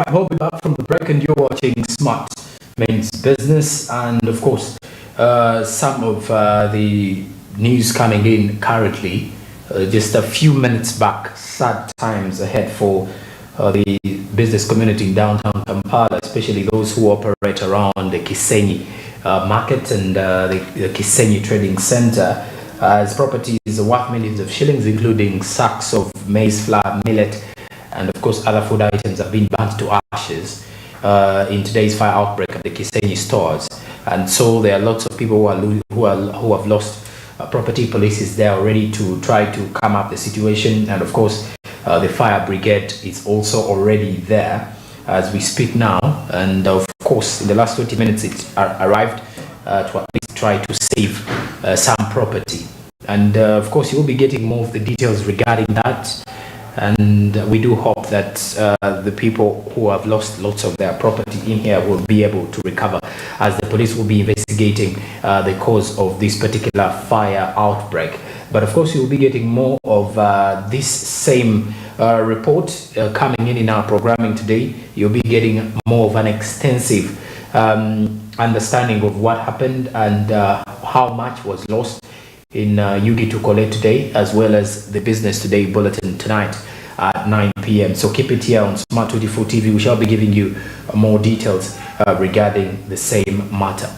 Right, we'll be back from the break, and you're watching Smart Means Business, and of course, some of the news coming in currently, just a few minutes back. Sad times ahead for the business community in downtown Kampala, especially those who operate around the Kisenyi market and the Kisenyi Trading Center, as properties worth millions of shillings, including sacks of maize flour, millet, and of course other food items, have been burnt to ashes in today's fire outbreak at the Kisenyi stores. And so there are lots of people who have lost property. Police is there already to try to calm up the situation, and of course the fire brigade is also already there as we speak now. And of course in the last 20 minutes it arrived to at least try to save some property. And of course you will be getting more of the details regarding that. And we do hope that the people who have lost lots of their property in here will be able to recover, as the police will be investigating the cause of this particular fire outbreak. But of course, you'll be getting more of this same report coming in our programming today. You'll be getting more of an extensive understanding of what happened and how much was lost in Yugi Tukole today, as well as the Business Today bulletin tonight at 9 p.m. So keep it here on Smart 24 TV. We shall be giving you more details regarding the same matter.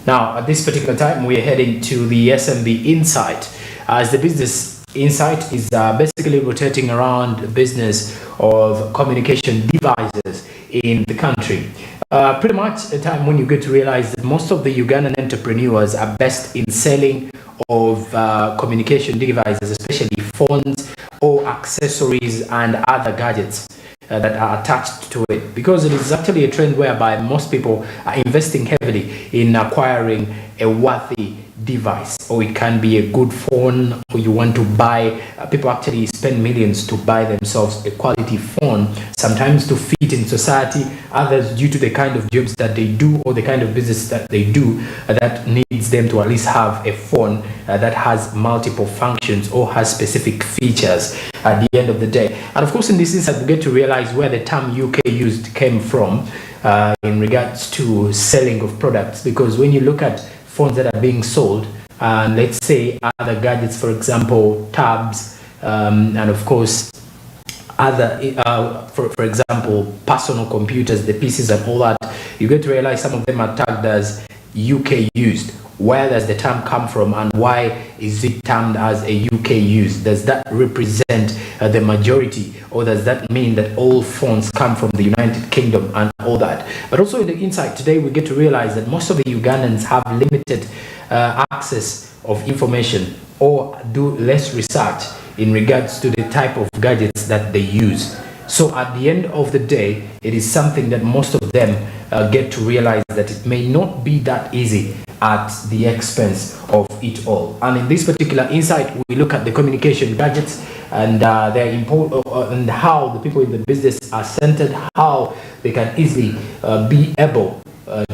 Now, at this particular time, we are heading to the SMB Insight, as the Business Insight is basically rotating around the business of communication devices in the country. Pretty much a time when you get to realize that most of the Ugandan entrepreneurs are best in selling of communication devices, especially phones or accessories and other gadgets that are attached to it, because it is actually a trend whereby most people are investing heavily in acquiring a worthy device, or it can be a good phone, or you want to buy, people actually spend millions to buy themselves a quality phone, sometimes to fit in society, others due to the kind of jobs that they do or the kind of business that they do that needs them to at least have a phone that has multiple functions or has specific features at the end of the day. And of course in this instance we get to realize where the term UK used came from in regards to selling of products, because when you look at phones that are being sold, and let's say other gadgets, for example tabs, and of course other for example personal computers, the PCs and all that, you get to realize some of them are tagged as UK used. Where does the term come from, and why is it termed as a UK use? Does that represent the majority, or does that mean that all phones come from the United Kingdom and all that? But also in the insight today we get to realize that most of the Ugandans have limited access of information, or do less research in regards to the type of gadgets that they use. So at the end of the day, it is something that most of them get to realize that it may not be that easy at the expense of it all. And in this particular insight, we look at the communication gadgets and their important, and how the people in the business are centered, how they can easily be able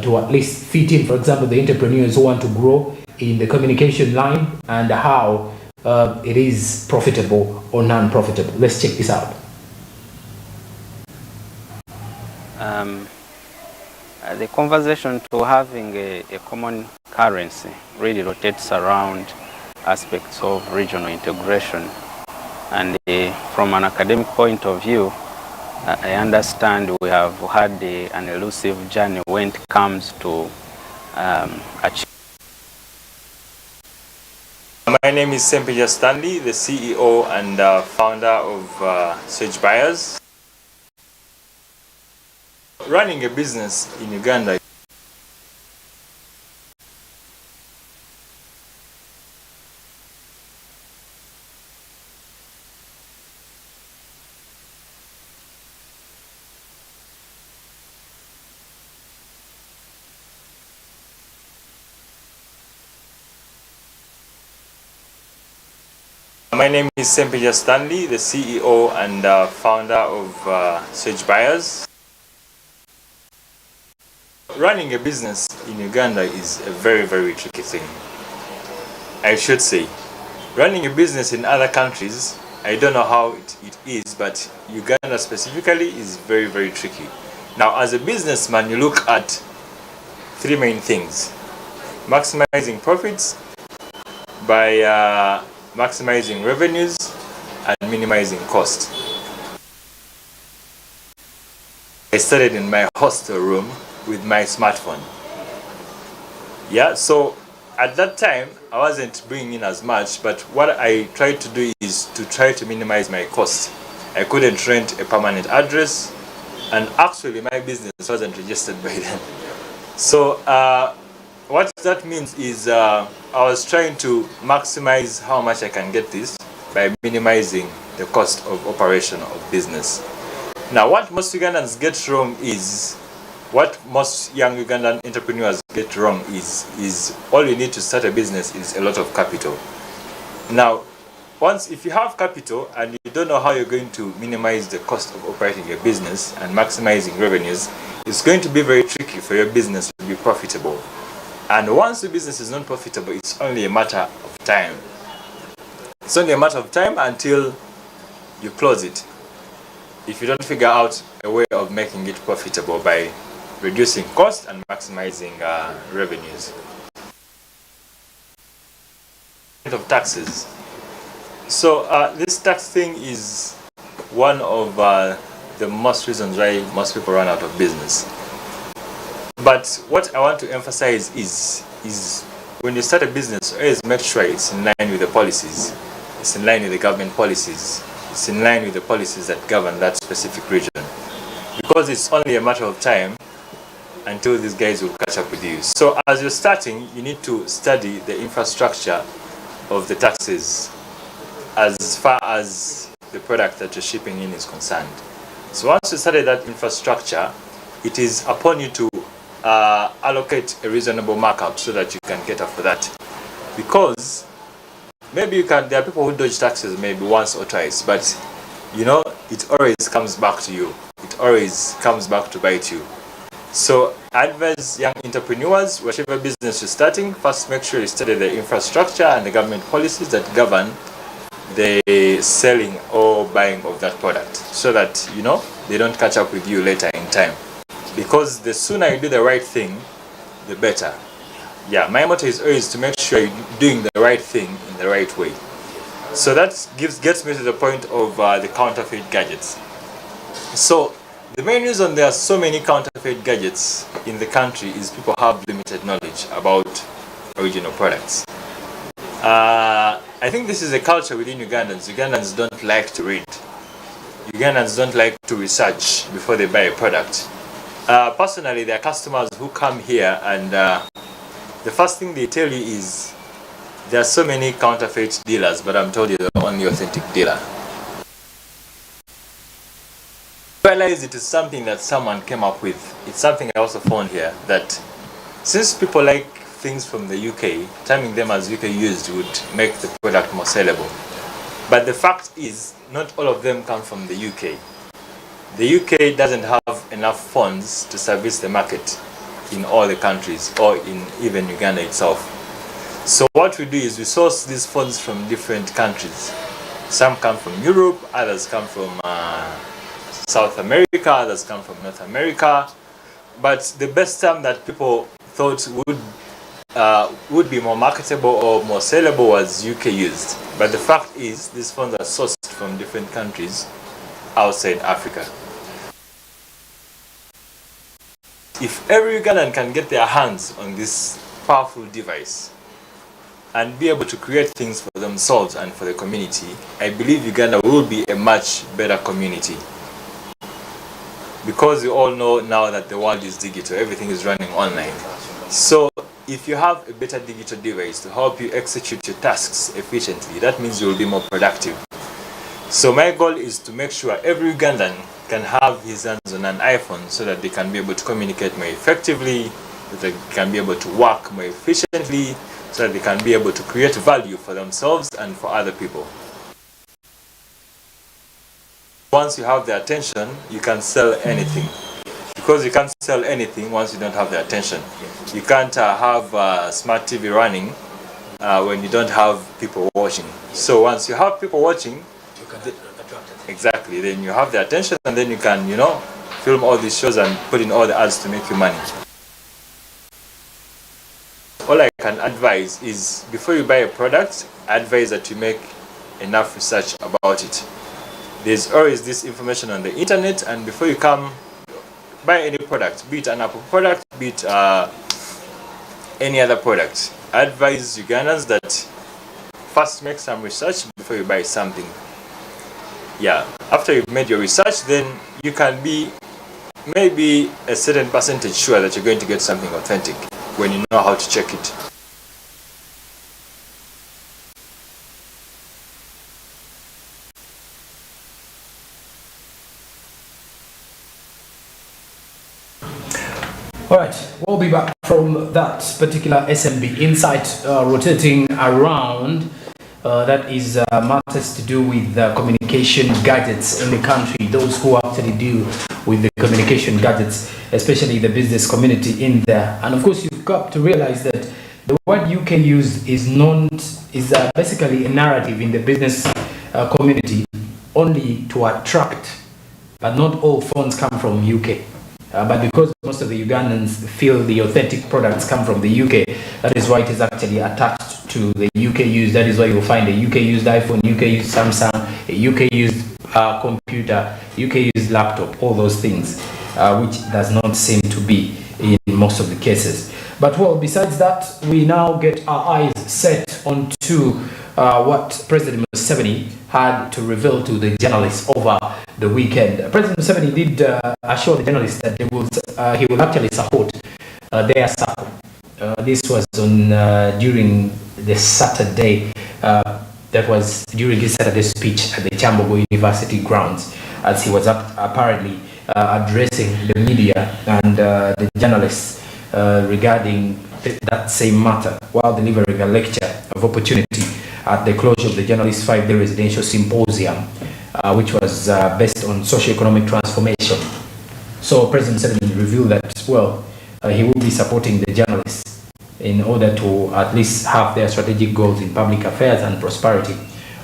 to at least fit in, for example, the entrepreneurs who want to grow in the communication line, and how it is profitable or non-profitable. Let's check this out. The conversation to having a common currency really rotates around aspects of regional integration. And from an academic point of view, I understand we have had an elusive journey when it comes to achieving. My name is Sempeja Stanley, the CEO and founder of Search Buyers. Running a business in Uganda . My name is Sempeja Stanley, the CEO and founder of Search Buyers. Running a business in Uganda is a very, very tricky thing. I should say, running a business in other countries I don't know how it is, but Uganda specifically is very, very tricky. Now, as a businessman, you look at three main things: maximizing profits by maximizing revenues and minimizing cost. I started in my hostel room with my smartphone. Yeah, so at that time I wasn't bringing in as much, but what I tried to do is to try to minimize my cost. I couldn't rent a permanent address, and actually my business wasn't registered by then. So what that means is I was trying to maximize how much I can get this by minimizing the cost of operation of business. Now, what most Ugandans get wrong is, what most young Ugandan entrepreneurs get wrong is all you need to start a business is a lot of capital. Now, if you have capital and you don't know how you're going to minimize the cost of operating your business and maximizing revenues, it's going to be very tricky for your business to be profitable. And once the business is not profitable, it's only a matter of time. It's only a matter of time until you close it, if you don't figure out a way of making it profitable by reducing cost and maximizing revenues. Of taxes. So this tax thing is one of the most reasons why most people run out of business. But what I want to emphasize is when you start a business, always make sure it's in line with the policies. It's in line with the government policies. It's in line with the policies that govern that specific region. Because it's only a matter of time until these guys will catch up with you. So as you're starting, you need to study the infrastructure of the taxes as far as the product that you're shipping in is concerned. So once you study that infrastructure, it is upon you to allocate a reasonable markup so that you can cater for that. Because maybe there are people who dodge taxes maybe once or twice, but you know, it always comes back to you. It always comes back to bite you. So I advise young entrepreneurs, whatever business you're starting, first make sure you study the infrastructure and the government policies that govern the selling or buying of that product, so that you know they don't catch up with you later in time. Because the sooner you do the right thing, the better. Yeah, my motto is always to make sure you're doing the right thing in the right way. So that gets me to the point of the counterfeit gadgets. So the main reason there are so many counterfeit gadgets in the country is people have limited knowledge about original products. I think this is a culture within Ugandans. Ugandans don't like to read. Ugandans don't like to research before they buy a product. Personally, there are customers who come here and the first thing they tell you is there are so many counterfeit dealers, but I'm told you're the only authentic dealer. I realize it is something that someone came up with. It's something I also found here, that since people like things from the UK, terming them as UK used would make the product more sellable. But the fact is, not all of them come from the UK. The UK doesn't have enough funds to service the market in all the countries, or in even Uganda itself. So what we do is we source these funds from different countries. Some come from Europe, others come from South America, others come from North America. But the best term that people thought would be more marketable or more sellable was UK used. But the fact is, these funds are sourced from different countries outside Africa. If every Ugandan can get their hands on this powerful device and be able to create things for themselves and for the community, I believe Uganda will be a much better community. Because we all know now that the world is digital, everything is running online. So if you have a better digital device to help you execute your tasks efficiently, that means you will be more productive. So my goal is to make sure every Ugandan can have his hands on an iPhone so that they can be able to communicate more effectively, that they can be able to work more efficiently, so that they can be able to create value for themselves and for other people. Once you have the attention, you can sell anything. Because you can't sell anything once you don't have the attention. You can't have smart TV running when you don't have people watching. So once you have people watching, Exactly. Then you have the attention, and then you can, film all these shows and put in all the ads to make you money. All I can advise is, before you buy a product, I advise that you make enough research about it. There's always this information on the internet, and before you come buy any product, be it an Apple product, be it any other product, I advise Ugandans that first make some research before you buy something. Yeah, after you've made your research, then you can be maybe a certain percentage sure that you're going to get something authentic when you know how to check it. All right, we'll be back from that particular SMB insight, rotating around. That is matters to do with communication gadgets in the country. Those who actually deal with the communication gadgets, especially the business community in there. And of course, you've got to realize that the word UK used is basically a narrative in the business community, only to attract, but not all phones come from UK. But because most of the Ugandans feel the authentic products come from the UK, that is why it is actually attached to the UK used. That is why you'll find a UK used iPhone, UK used Samsung, a UK used computer, UK used laptop, all those things, which does not seem to be in most of the cases. But well, besides that, we now get our eyes set onto what President Museveni had to reveal to the journalists over the weekend. President Museveni did assure the journalists that he will actually support their SACCO. This was on during the Saturday. That was during his Saturday speech at the Chambogo University grounds, as he was apparently addressing the media and the journalists regarding that same matter, while delivering a lecture of opportunity at the closure of the Journalist 5-day residential symposium, which was based on socio-economic transformation. So President Museveni revealed that, well, he will be supporting the journalists in order to at least have their strategic goals in public affairs and prosperity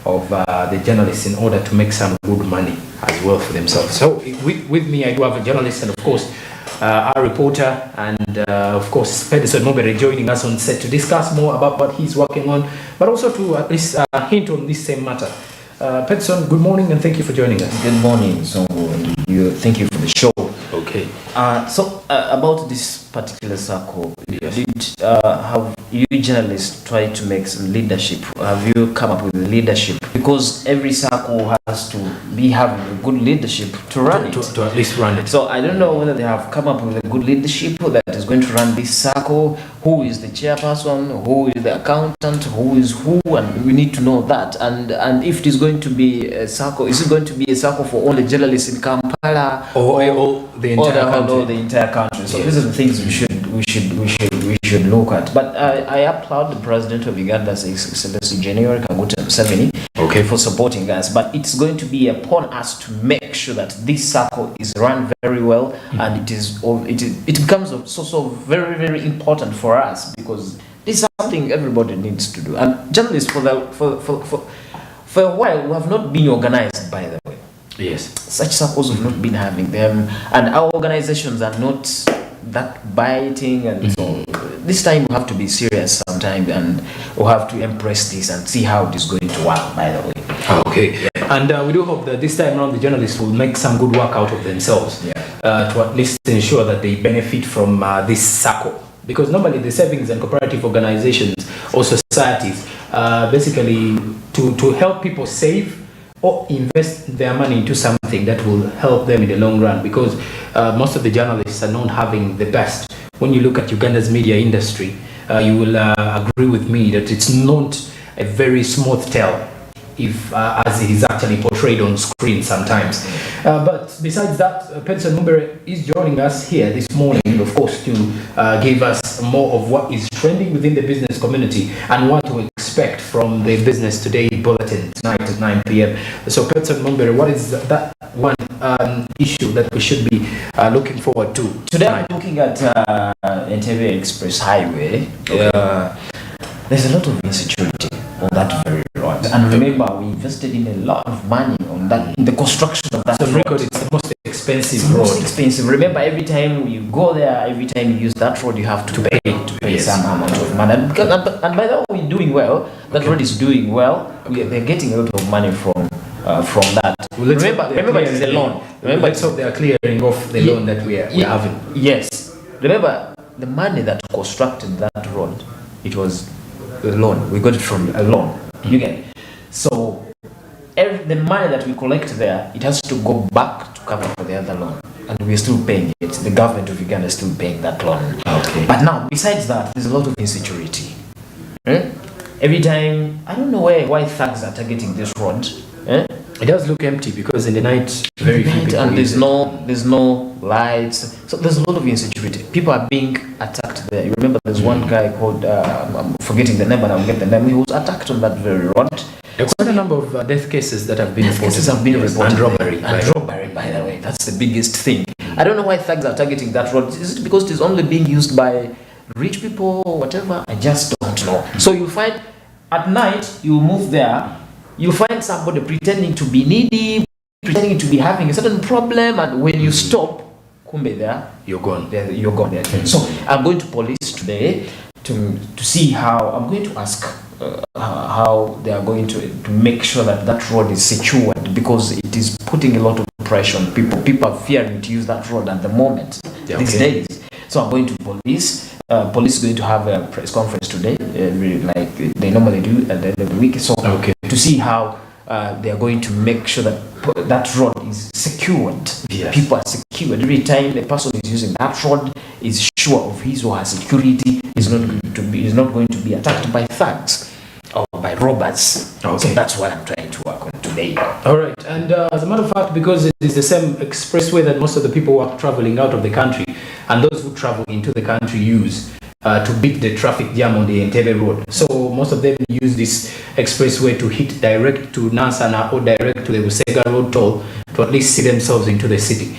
of the journalists, in order to make some good money as well for themselves. So with me, I do have a journalist and of course our reporter, and of course Pedison Mobere joining us on set to discuss more about what he's working on, but also to at least hint on this same matter. Pedison, good morning and thank you for joining us. Good morning. So thank you for the show. Okay. So about this particular circle, yes. Have you journalists tried to make some leadership? Have you come up with leadership? Because every circle has to be having a good leadership to run it. To at least run it. So I don't know whether they have come up with a good leadership that is going to run this circle. Who is the chairperson? Who is the accountant? Who is who? And we need to know that. And if it is going to be a circle, is it going to be a circle for all the journalists in Kampala or the entire country? Or the entire country. So these are the things we should look at. But I applaud the President of Uganda, His Excellency General Kaguta Museveni, for supporting us. But it's going to be upon us to make sure that this circle is run very well, and it becomes a source of very, very important for us, because this is something everybody needs to do. And journalists for a while we have not been organized, by the way. Yes. Such circles have not been having them, and our organizations are not that biting, and so this time we have to be serious sometimes, and we have to embrace this and see how it is going to work, by the way. Okay. Yeah. And we do hope that this time around the journalists will make some good work out of themselves, to at least ensure that they benefit from this circle. Because normally the savings and cooperative organizations or societies basically to help people save or invest their money into something that will help them in the long run, because most of the journalists are not having the best. When you look at Uganda's media industry, you will agree with me that it's not a very smooth tale, if as it is actually portrayed on screen sometimes. But besides that, Pedson Mubere is joining us here this morning, of course, to give us more of what is trending within the business community and what to expect from the Business Today bulletin tonight at 9 p.m. So Pedson Mubere, what is that one issue that we should be looking forward to? Today I'm looking at Entebbe Express Highway. There's a lot of insecurity on that very road. Smart. And remember, we invested in a lot of money on that, in the construction of that So road. record, it's the most expensive It's the most road. expensive. Remember, every time you go there, every time you use that road, you have to pay Yes. some amount of money. And by the way, we're doing well. That road is doing well. They're getting a lot of money from that. Well, let's remember, it's a loan. Remember, let's hope they are clearing off the loan that we're having. Yes. Remember, the money that constructed that road, it was a loan. We got it from a loan. You get it? So the money that we collect there, it has to go back to cover for the other loan. And we're still paying it. The government of Uganda is still paying that loan. Okay. But now, besides that, there's a lot of insecurity. Every time, I don't know why thugs are targeting this road. It does look empty because in the night, very few people. And use there's no lights. So there's a lot of insecurity. People are being attacked there. You remember there's one guy called, I'm forgetting the name, but I'll get the name. He was attacked on that very road. There's quite a number of death cases that have been reported. Cases have been reported. And robbery. And robbery, by the way. That's the biggest thing. I don't know why thugs are targeting that road. Is it because it is only being used by rich people or whatever? I just don't know. So you find at night, you move there, you find somebody pretending to be needy, pretending to be having a certain problem, and when you stop, kumbe there, You're gone. you're gone there. So I'm going to police today to see how, I'm going to ask how they are going to make sure that that road is secured, because it is putting a lot of pressure on people. People are fearing to use that road at the moment, these days. So I'm going to police. Police is going to have a press conference today, like they normally do at the end of the week. So to see how they are going to make sure that that road is secured. Yes. People are secured. Every time the person is using that road is sure of his or her security, is not going to be attacked by thugs or by robbers. Okay. So that's what I'm trying to work on today. All right. And as a matter of fact, because it is the same expressway that most of the people who are traveling out of the country and those who travel into the country use to beat the traffic jam on the Entebbe road. So most of them use this expressway to hit direct to Nansana or direct to the Busega road toll to at least see themselves into the city.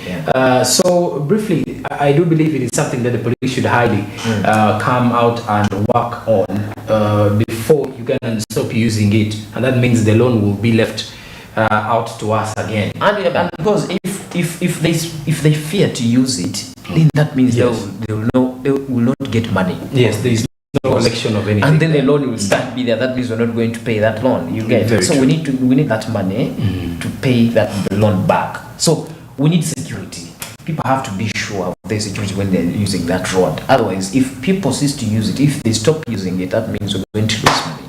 So briefly, I do believe it is something that the police should highly come out and work on before Ugandans stop using it. And that means the loan will be left out to us again. And because if they fear to use it, then that means they will not get money. Yes, there is no collection of anything. And then the loan will start be there. That means we're not going to pay that loan. You get it? So we need that money to pay the loan back. So we need security. People have to be sure of their security when they're using that road. Otherwise, if people cease to use it, if they stop using it, that means we're going to lose money.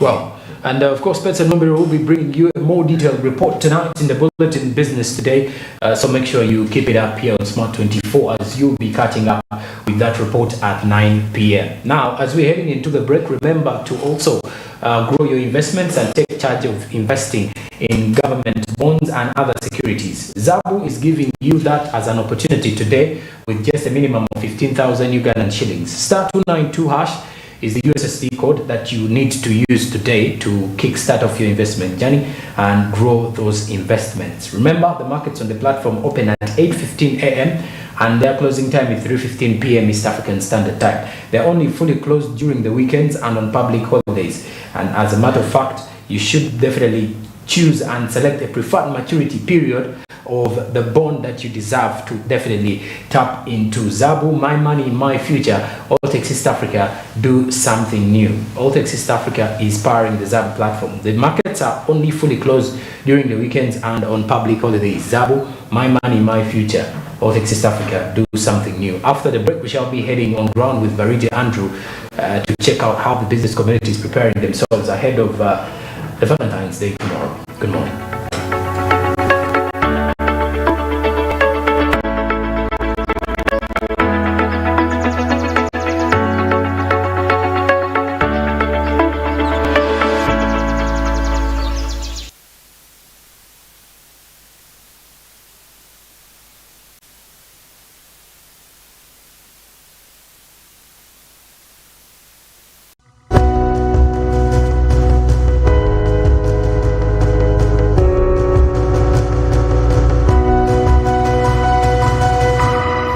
Well, and of course, Pets and Nombero will be bringing you a more detailed report tonight in the Bulletin Business today. So make sure you keep it up here on Smart 24 as you'll be catching up with that report at 9 p.m. Now, as we're heading into the break, remember to also grow your investments and take charge of investing in government bonds and other securities. Zabu is giving you that as an opportunity today with just a minimum of 15,000 Ugandan shillings. Star 292 hash is the USSD code that you need to use today to kickstart off your investment journey and grow those investments. Remember, the markets on the platform open at 8:15 a.m. and their closing time is 3:15 p.m. East African Standard Time. They're only fully closed during the weekends and on public holidays. And as a matter of fact, you should definitely choose and select a preferred maturity period of the bond that you deserve to definitely tap into. Zabu, my money, my future. Alltech East Africa, do something new. Alltech East Africa is powering the Zabu platform. The markets are only fully closed during the weekends and on public holidays. Zabu, my money, my future. Alltech East Africa, do something new. After the break, we shall be heading on ground with Barija Andrew to check out how the business community is preparing themselves ahead of the Valentine's Day tomorrow. Good morning.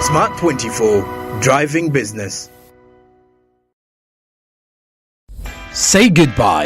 Smart 24, driving business. Say goodbye